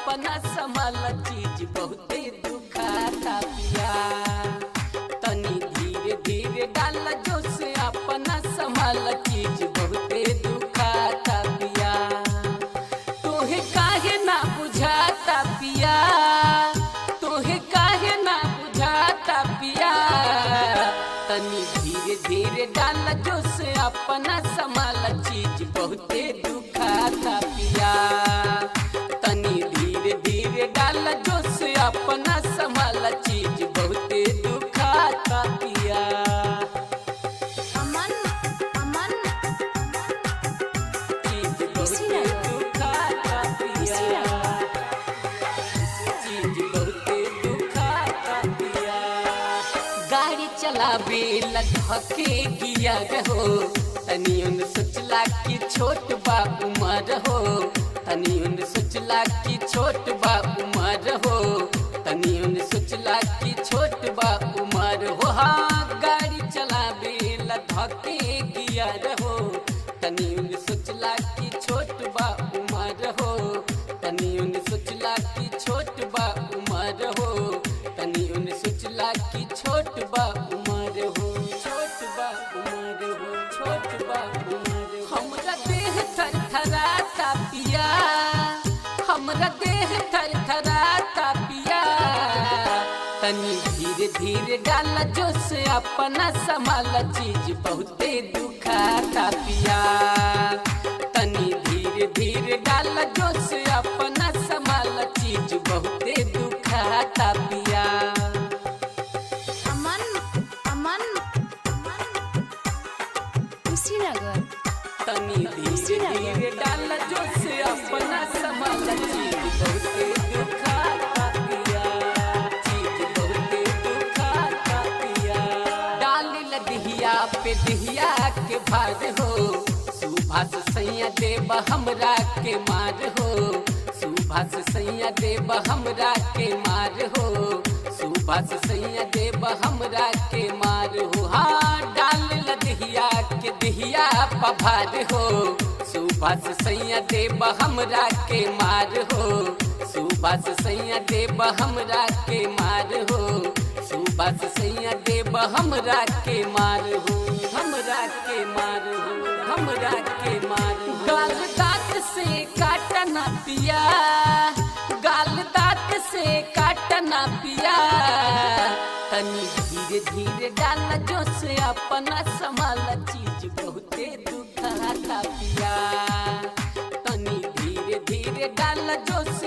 अपना संभाल चीज बहुते दुखाता पिया। तनी धीरे धीरे डाल जोश अपना संभाल चीज बहुते दुखाता पिया। तोहे काहे ना बुझाता पिया, तोहे काहे ना बुझाता पिया। तनी धीरे धीरे डाल जोश अपना संभाल चीज बहुते दुखाता पिया। तनी धीरे धीरे डाल जोश अपना संभाल चीज बहुते दुखाता पिया। अमन अमन चीज बहुते दुखाता पिया, चीज बहुते दुखाता पिया। गाड़ी चलावे लधके गिया रहो, तनी उन सोचला कि छोट बा उमर हो। तनी उन सोचला कि छोट बा उमर हो, तनी उन सोचला कि छोट बा उमर हो। हाँ गाड़ी चलावे लधके गिया रहो, तनी उन सोचला कि छोट बा उमर हो। तनी उन सोचला कि छोट बा उमर हो, तनी उन सोचला कि छोट बा उमर हो, छोट बा उमर हो, छोट बा उमर हो। हमरा देह थरथराता पिया, हमरा देह थरथराता पिया। तनी धीरे धीरे डाल जोश अपना संभाल चीज बहुते दुखाता पिया। तनी धीरे धीरे डाल जोश अपना संभाल चीज बहुते दुखाता पिया। अमन अमन कुशीनगर तनी धीरे धीरे डाल जोश अपना संभाल चीज बहुते दुखाता पिया, चीज बहुते दुखाता पिया। डाल लदिहिया पे दिहिया के भार हो, सुभाष सैया देव हमरा के मार हो। सुभाष सैया देव हमरा के मार हो, सुभाष सैया देव हमरा के मार हो। हाँ डाल लदिहिया के दिहिया पभार हो, सुभाष सैया देव हमरा के मार हो। सुभाष सैया देव हमरा के मार हो, सुभाष सैया देव हमरा के मार हो, हमरा के मार हो, हमरा के मार हो। गाल दांत से काटना पिया, गाल दांत से काटना पिया। तनी धीरे धीरे डाल जोश अपना संभाल चीज बहुते दुखाता पिया। तनी धीरे धीरे डाल जोश